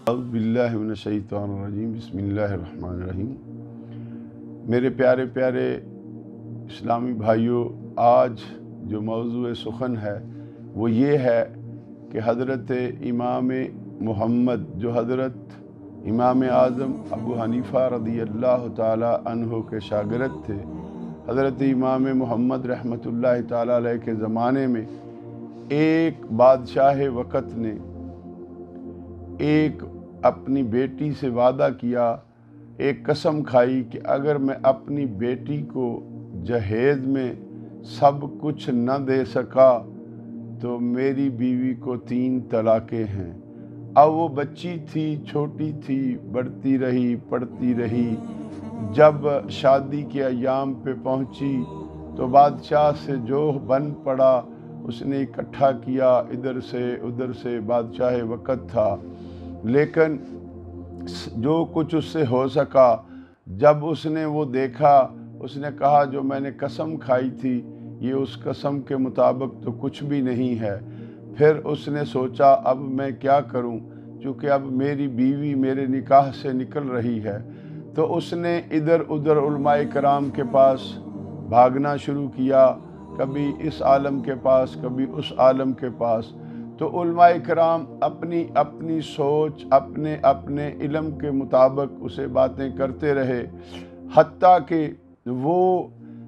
اعوذ باللہ من الشیطان الرجیم، بسم اللہ الرحمن الرحیم۔ میرے پیارے پیارے اسلامی بھائیوں، آج جو موضوع سخن ہے وہ یہ ہے کہ حضرت امام محمد جو حضرت امام اعظم ابو حنیفہ رضی اللہ تعالی عنہ کے شاگرد تھے، حضرت امام محمد رحمۃ اللہ تعالی علیہ کے زمانے میں ایک بادشاہ وقت نے ایک اپنی بیٹی سے وعدہ کیا، ایک قسم کھائی کہ اگر میں اپنی بیٹی کو جہیز میں سب کچھ نہ دے سکا تو میری بیوی کو 3 طلاقیں ہیں۔ اب وہ بچی تھی، چھوٹی تھی، بڑھتی رہی، پڑھتی رہی۔ جب شادی کے ایام پہ پہنچی تو بادشاہ سے جو بن پڑا اس نے اکٹھا کیا، ادھر سے ادھر سے، بادشاہ وقت تھا، لیکن جو کچھ اس سے ہو سکا جب اس نے وہ دیکھا، اس نے کہا جو میں نے قسم کھائی تھی یہ اس قسم کے مطابق تو کچھ بھی نہیں ہے۔ پھر اس نے سوچا اب میں کیا کروں، چونکہ اب میری بیوی میرے نکاح سے نکل رہی ہے۔ تو اس نے ادھر ادھر علماء کرام کے پاس بھاگنا شروع کیا، کبھی اس عالم کے پاس، کبھی اس عالم کے پاس۔ تو علماء کرام اپنی اپنی سوچ، اپنے اپنے علم کے مطابق اسے باتیں کرتے رہے، حتیٰ کہ وہ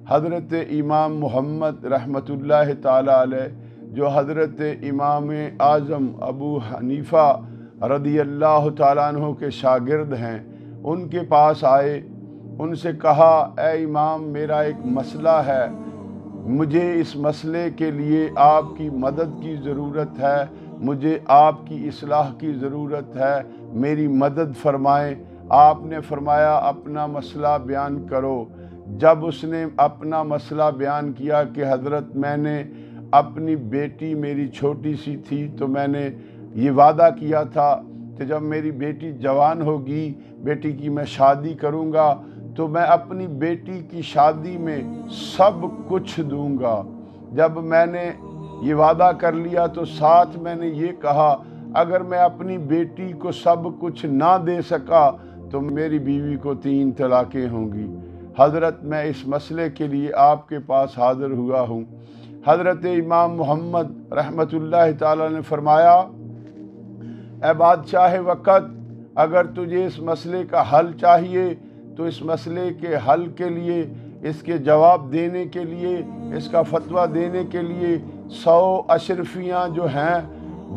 حضرت امام محمد رحمۃ اللہ تعالی علیہ جو حضرت امام اعظم ابو حنیفہ رضی اللہ تعالیٰ عنہ کے شاگرد ہیں، ان کے پاس آئے، ان سے کہا اے امام میرا ایک مسئلہ ہے، مجھے اس مسئلے کے لیے آپ کی مدد کی ضرورت ہے، مجھے آپ کی اصلاح کی ضرورت ہے، میری مدد فرمائیں۔ آپ نے فرمایا اپنا مسئلہ بیان کرو۔ جب اس نے اپنا مسئلہ بیان کیا کہ حضرت میں نے اپنی بیٹی میری چھوٹی سی تھی تو میں نے یہ وعدہ کیا تھا کہ جب میری بیٹی جوان ہوگی، بیٹی کی میں شادی کروں گا تو میں اپنی بیٹی کی شادی میں سب کچھ دوں گا۔ جب میں نے یہ وعدہ کر لیا تو ساتھ میں نے یہ کہا اگر میں اپنی بیٹی کو سب کچھ نہ دے سکا تو میری بیوی کو 3 طلاقیں ہوں گی۔ حضرت میں اس مسئلے کے لیے آپ کے پاس حاضر ہوا ہوں۔ حضرت امام محمد رحمۃ اللہ تعالی نے فرمایا اے بادشاہ وقت، اگر تجھے اس مسئلے کا حل چاہیے تو اس مسئلے کے حل کے لیے، اس کے جواب دینے کے لیے، اس کا فتویٰ دینے کے لیے 100 اشرفیاں جو ہیں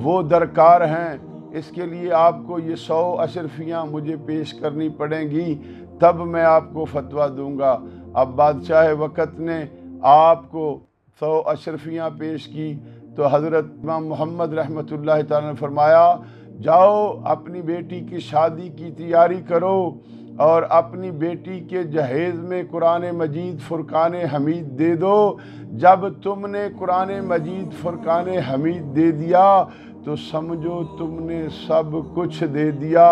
وہ درکار ہیں۔ اس کے لیے آپ کو یہ 100 اشرفیاں مجھے پیش کرنی پڑیں گی، تب میں آپ کو فتویٰ دوں گا۔ اب بادشاہ وقت نے آپ کو 100 اشرفیاں پیش کی تو حضرت امام محمد رحمۃ اللہ تعالیٰ نے فرمایا جاؤ اپنی بیٹی کی شادی کی تیاری کرو اور اپنی بیٹی کے جہیز میں قرآن مجید فرقان حمید دے دو۔ جب تم نے قرآن مجید فرقان حمید دے دیا تو سمجھو تم نے سب کچھ دے دیا،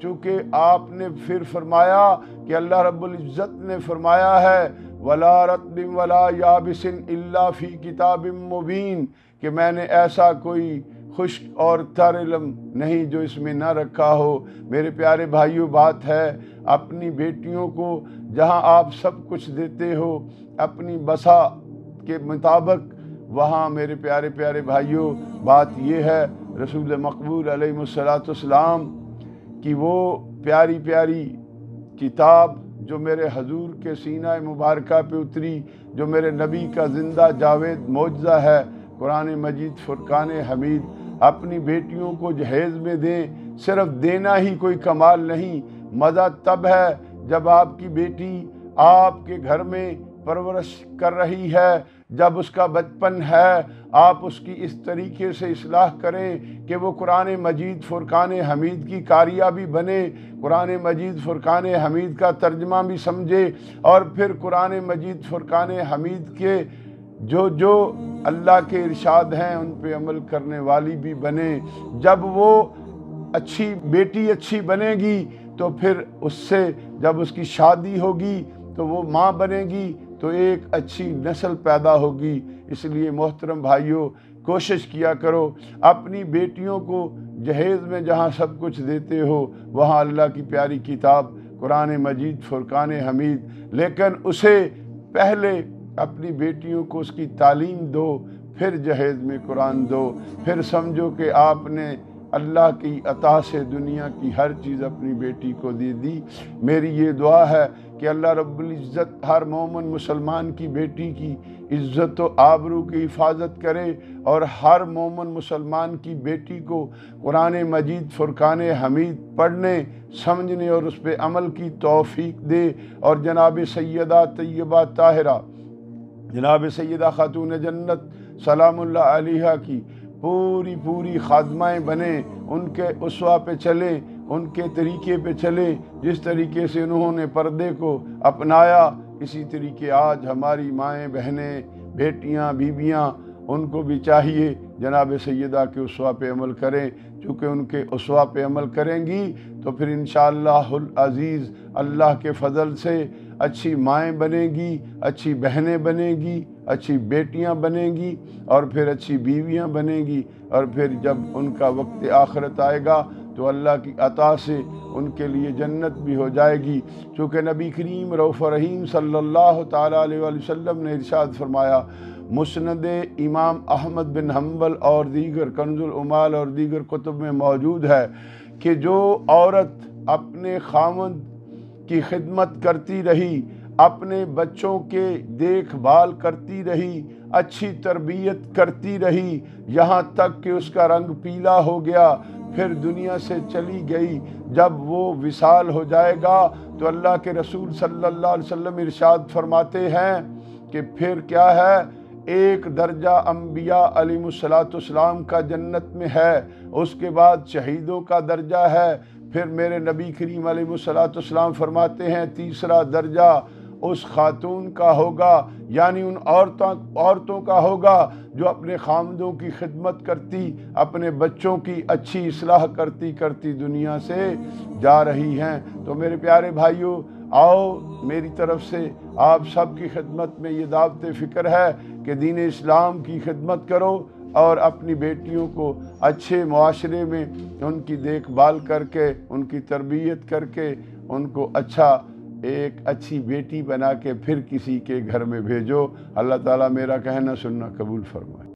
چونکہ آپ نے پھر فرمایا کہ اللہ رب العزت نے فرمایا ہے وَلَا رَطْبٍ وَلَا يَابِسٍ إِلَّا فِي كِتَابٍ مُبِينٍ، کہ میں نے ایسا کوئی خشک اور تر علم نہیں جو اس میں نہ رکھا ہو۔ میرے پیارے بھائیوں، بات ہے اپنی بیٹیوں کو جہاں آپ سب کچھ دیتے ہو اپنی بسا کے مطابق، وہاں میرے پیارے پیارے بھائیوں بات یہ ہے رسول مقبول علیہ السلام کی وہ پیاری پیاری کتاب جو میرے حضور کے سینہ مبارکہ پہ اتری، جو میرے نبی کا زندہ جاوید معجزہ ہے، قرآن مجید فرقان حمید، اپنی بیٹیوں کو جہیز میں دیں۔ صرف دینا ہی کوئی کمال نہیں، مزہ تب ہے جب آپ کی بیٹی آپ کے گھر میں پرورش کر رہی ہے، جب اس کا بچپن ہے، آپ اس کی اس طریقے سے اصلاح کریں کہ وہ قرآن مجید فرقان حمید کی قاریہ بھی بنے، قرآن مجید فرقان حمید کا ترجمہ بھی سمجھے، اور پھر قرآن مجید فرقان حمید کے جو اللہ کے ارشاد ہیں ان پہ عمل کرنے والی بھی بنے۔ جب وہ اچھی بیٹی اچھی بنے گی تو پھر اس سے جب اس کی شادی ہوگی تو وہ ماں بنے گی تو ایک اچھی نسل پیدا ہوگی۔ اس لیے محترم بھائیوں، کوشش کیا کرو اپنی بیٹیوں کو جہیز میں جہاں سب کچھ دیتے ہو وہاں اللہ کی پیاری کتاب قرآن مجید فرقان حمید، لیکن اسے پہلے اپنی بیٹیوں کو اس کی تعلیم دو، پھر جہیز میں قرآن دو، پھر سمجھو کہ آپ نے اللہ کی عطا سے دنیا کی ہر چیز اپنی بیٹی کو دے دی۔ میری یہ دعا ہے کہ اللہ رب العزت ہر مومن مسلمان کی بیٹی کی عزت و آبرو کی حفاظت کرے، اور ہر مومن مسلمان کی بیٹی کو قرآن مجید فرقان حمید پڑھنے، سمجھنے اور اس پہ عمل کی توفیق دے، اور جناب سیدہ طیبہ طاہرہ، جناب سیدہ خاتون جنت سلام اللہ علیہا کی پوری خادمائیں بنیں، ان کے اسوہ پہ چلیں، ان کے طریقے پہ چلیں، جس طریقے سے انہوں نے پردے کو اپنایا اسی طریقے آج ہماری مائیں، بہنیں، بیٹیاں، بیویاں، ان کو بھی چاہیے جناب سیدہ کے اسوہ پہ عمل کریں، چونکہ ان کے اسوہ پہ عمل کریں گی تو پھر انشاءاللہ العزیز اللہ کے فضل سے اچھی مائیں بنیں گی، اچھی بہنیں بنیں گی، اچھی بیٹیاں بنیں گی، اور پھر اچھی بیویاں بنیں گی، اور پھر جب ان کا وقت آخرت آئے گا تو اللہ کی عطا سے ان کے لیے جنت بھی ہو جائے گی، چونکہ نبی کریم رؤوف رحیم صلی اللہ تعالیٰ علیہ وآلہ وسلم نے ارشاد فرمایا، مسند امام احمد بن حنبل اور دیگر کنز العمال اور دیگر کتب میں موجود ہے کہ جو عورت اپنے خاوند کی خدمت کرتی رہی، اپنے بچوں کے دیکھ بھال کرتی رہی، اچھی تربیت کرتی رہی، یہاں تک کہ اس کا رنگ پیلا ہو گیا، پھر دنیا سے چلی گئی، جب وہ وصال ہو جائے گا تو اللہ کے رسول صلی اللہ علیہ وسلم ارشاد فرماتے ہیں کہ پھر کیا ہے، ایک درجہ انبیاء علیہ السلام کا جنت میں ہے، اس کے بعد شہیدوں کا درجہ ہے، پھر میرے نبی کریم علیہ السلام فرماتے ہیں تیسرا درجہ اس خاتون کا ہوگا، یعنی ان عورتوں کا ہوگا جو اپنے خامدوں کی خدمت کرتی، اپنے بچوں کی اچھی اصلاح کرتی دنیا سے جا رہی ہیں۔ تو میرے پیارے بھائیوں، آؤ میری طرف سے آپ سب کی خدمت میں یہ دعوت فکر ہے کہ دین اسلام کی خدمت کرو، اور اپنی بیٹیوں کو اچھے معاشرے میں ان کی دیکھ بھال کر کے، ان کی تربیت کر کے، ان کو ایک اچھی بیٹی بنا کے پھر کسی کے گھر میں بھیجو۔ اللہ تعالیٰ میرا کہنا سننا قبول فرمائے۔